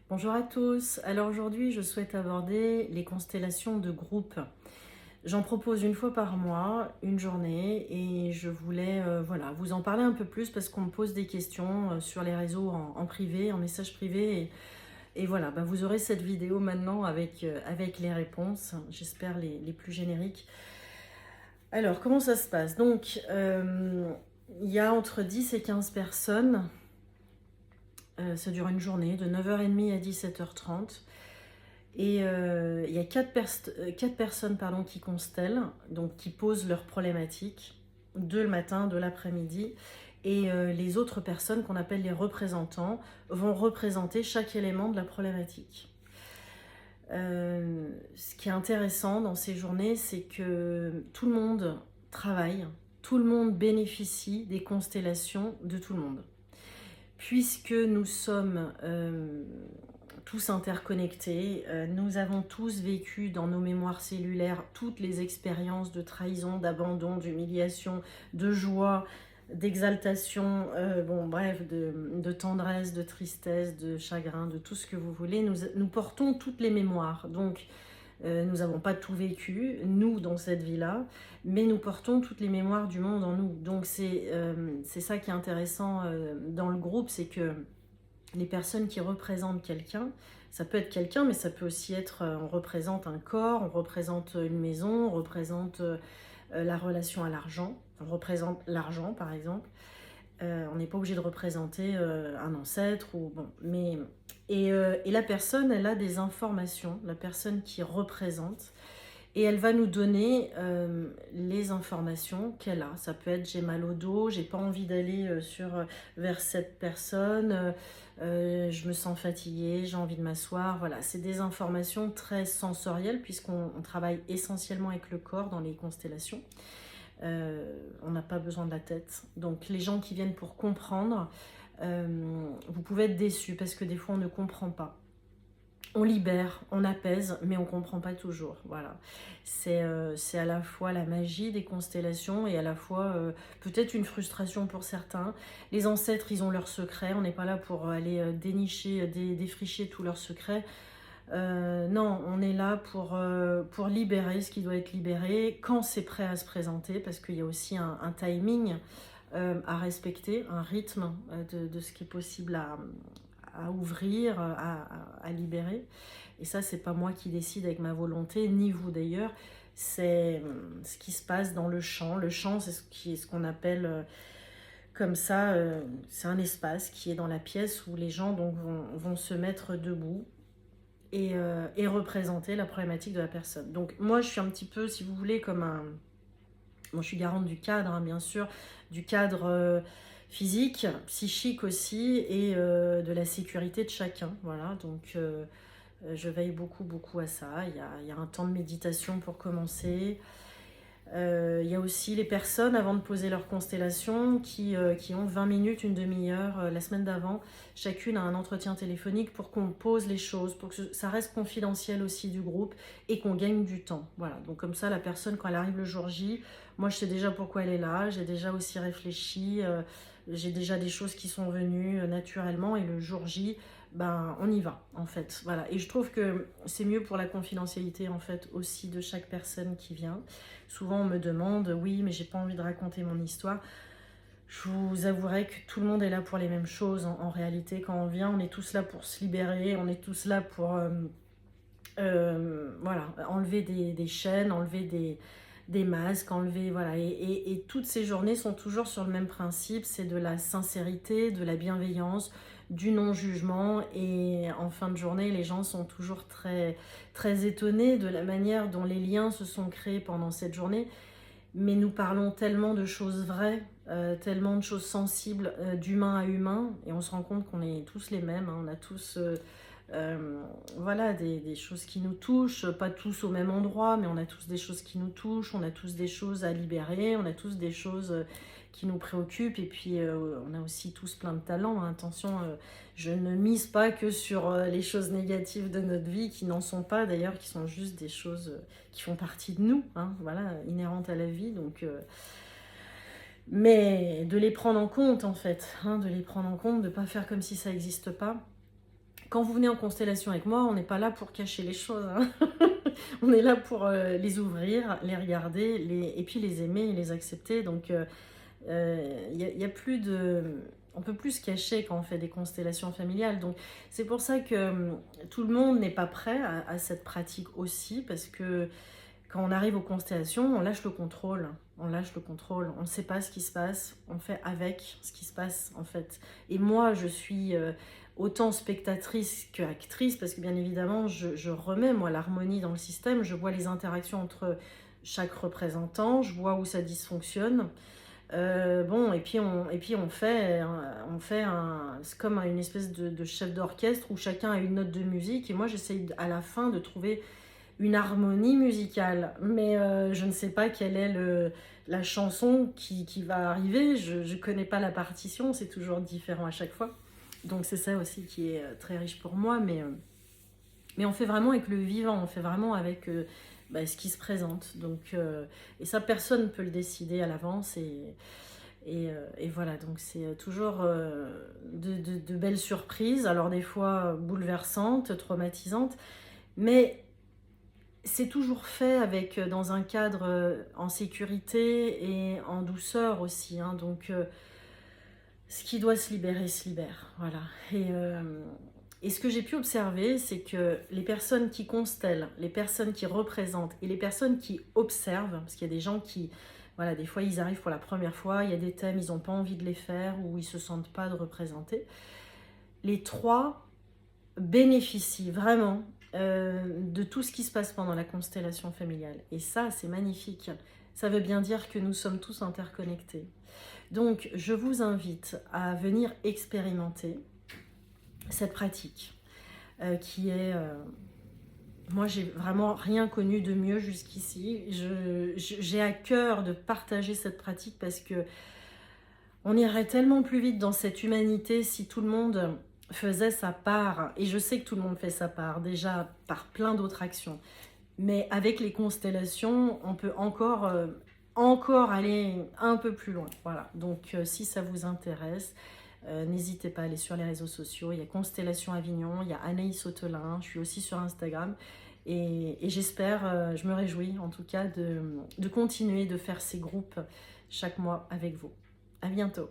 Bonjour à tous. Alors aujourd'hui, je souhaite aborder les constellations de groupe. J'en propose une fois par mois, une journée, et je voulais voilà, vous en parler un peu plus parce qu'on me pose des questions sur les réseaux en privé, en message privé. Et voilà, bah, vous aurez cette vidéo maintenant avec les réponses, j'espère les plus génériques. Alors, comment ça se passe? Donc, il y a entre 10 et 15 personnes. Ça dure une journée de 9h30 à 17h30. Et il y a quatre personnes pardon, qui constellent, donc qui posent leurs problématiques, deux le matin, deux l'après-midi. Et les autres personnes qu'on appelle les représentants vont représenter chaque élément de la problématique. Ce qui est intéressant dans ces journées, c'est que tout le monde travaille, tout le monde bénéficie des constellations de tout le monde. Puisque nous sommes tous interconnectés, nous avons tous vécu dans nos mémoires cellulaires toutes les expériences de trahison, d'abandon, d'humiliation, de joie, d'exaltation, bon bref, de tendresse, de tristesse, de chagrin, de tout ce que vous voulez. Nous portons toutes les mémoires. Donc nous n'avons pas tout vécu, nous, dans cette vie-là, mais nous portons toutes les mémoires du monde en nous. Donc c'est ça qui est intéressant dans le groupe, c'est que les personnes qui représentent quelqu'un, ça peut être quelqu'un, mais ça peut aussi être, on représente un corps, on représente une maison, on représente la relation à l'argent, on représente l'argent par exemple. On n'est pas obligé de représenter un ancêtre ou bon, mais et la personne, elle a des informations, la personne qui représente, et elle va nous donner les informations qu'elle a. Ça peut être j'ai mal au dos, j'ai pas envie d'aller vers cette personne, je me sens fatiguée, j'ai envie de m'asseoir. Voilà, c'est des informations très sensorielles puisqu'on travaille essentiellement avec le corps dans les constellations. On n'a pas besoin de la tête. Donc les gens qui viennent pour comprendre, vous pouvez être déçus parce que des fois on ne comprend pas. On libère, on apaise, mais on ne comprend pas toujours. Voilà. C'est à la fois la magie des constellations et à la fois peut-être une frustration pour certains. Les ancêtres, ils ont leurs secrets. On n'est pas là pour aller dénicher, défricher tous leurs secrets. Non, on est là pour libérer ce qui doit être libéré quand c'est prêt à se présenter, parce qu'il y a aussi un timing à respecter, un rythme de ce qui est possible à ouvrir, à libérer. Et ça, c'est pas moi qui décide avec ma volonté, ni vous d'ailleurs. C'est ce qui se passe dans le champ. Le champ, c'est ce qu'on appelle comme ça, c'est un espace qui est dans la pièce où les gens donc, vont se mettre debout et représenter la problématique de la personne. Donc moi, je suis un petit peu, si vous voulez, comme un... Bon, je suis garante du cadre, hein, bien sûr, du cadre physique, psychique aussi, et de la sécurité de chacun. Voilà, donc je veille beaucoup à ça. Il y a un temps de méditation pour commencer. Il y a aussi les personnes, avant de poser leur constellation, qui ont 20 minutes, une demi-heure la semaine d'avant. Chacune a un entretien téléphonique pour qu'on pose les choses, pour que ça reste confidentiel aussi du groupe et qu'on gagne du temps. Voilà, donc comme ça, la personne, quand elle arrive le jour J, moi je sais déjà pourquoi elle est là, j'ai déjà aussi réfléchi, j'ai déjà des choses qui sont venues naturellement, et le jour J, ben, on y va en fait. Voilà. Et je trouve que c'est mieux pour la confidentialité en fait aussi de chaque personne qui vient. Souvent on me demande, oui mais j'ai pas envie de raconter mon histoire. Je vous avouerai que tout le monde est là pour les mêmes choses en réalité. Quand on vient, on est tous là pour se libérer, on est tous là pour voilà, enlever des chaînes, enlever des masques, enlever, voilà. Et toutes ces journées sont toujours sur le même principe, c'est de la sincérité, de la bienveillance, du non-jugement. Et en fin de journée, les gens sont toujours très étonnés de la manière dont les liens se sont créés pendant cette journée. Mais nous parlons tellement de choses vraies, tellement de choses sensibles, d'humain à humain, et on se rend compte qu'on est tous les mêmes, hein. On a tous voilà, des choses qui nous touchent, pas tous au même endroit, mais on a tous des choses qui nous touchent, on a tous des choses à libérer, on a tous des choses qui nous préoccupent, et puis on a aussi tous plein de talents, hein. Attention, je ne mise pas que sur les choses négatives de notre vie, qui n'en sont pas d'ailleurs, qui sont juste des choses qui font partie de nous, hein, voilà, inhérentes à la vie, donc... mais de les prendre en compte en fait, hein, de les prendre en compte, de ne pas faire comme si ça n'existe pas. Quand vous venez en constellation avec moi, on n'est pas là pour cacher les choses, hein. On est là pour les ouvrir, les regarder, et puis les aimer et les accepter. Donc, y a plus de... On peut plus se cacher quand on fait des constellations familiales. Donc, c'est pour ça que tout le monde n'est pas prêt à cette pratique aussi, parce que quand on arrive aux constellations, on lâche le contrôle. On lâche le contrôle. On ne sait pas ce qui se passe. On fait avec ce qui se passe, en fait. Et moi, je suis autant spectatrice que actrice, parce que bien évidemment, je remets, moi, l'harmonie dans le système. Je vois les interactions entre chaque représentant. Je vois où ça dysfonctionne. Bon, et puis on fait c'est comme une espèce de chef d'orchestre où chacun a une note de musique. Et moi, j'essaye à la fin de trouver une harmonie musicale, mais je ne sais pas quelle est la chanson qui va arriver. Je ne connais pas la partition, c'est toujours différent à chaque fois. Donc c'est ça aussi qui est très riche pour moi, mais on fait vraiment avec le vivant, on fait vraiment avec ce qui se présente. Donc, et ça, personne ne peut le décider à l'avance. Et voilà, donc c'est toujours de belles surprises, alors des fois bouleversantes, traumatisantes, mais c'est toujours fait avec, dans un cadre en sécurité et en douceur aussi, hein. Donc, ce qui doit se libérer se libère. Voilà. Et ce que j'ai pu observer, c'est que les personnes qui constellent, les personnes qui représentent et les personnes qui observent, parce qu'il y a des gens qui, voilà, des fois ils arrivent pour la première fois, il y a des thèmes, ils n'ont pas envie de les faire ou ils ne se sentent pas de représenter. Les trois bénéficient vraiment de tout ce qui se passe pendant la constellation familiale. Et ça, c'est magnifique. Ça veut bien dire que nous sommes tous interconnectés. Donc, je vous invite à venir expérimenter cette pratique qui est... moi, j'ai vraiment rien connu de mieux jusqu'ici. J'ai à cœur de partager cette pratique parce que on irait tellement plus vite dans cette humanité si tout le monde faisait sa part. Et je sais que tout le monde fait sa part, déjà par plein d'autres actions. Mais avec les constellations, on peut encore aller un peu plus loin. Voilà. Donc, si ça vous intéresse, n'hésitez pas à aller sur les réseaux sociaux. Il y a Constellation Avignon, il y a Anaïs Autelin, je suis aussi sur Instagram. Et j'espère, je me réjouis en tout cas de continuer de faire ces groupes chaque mois avec vous. À bientôt.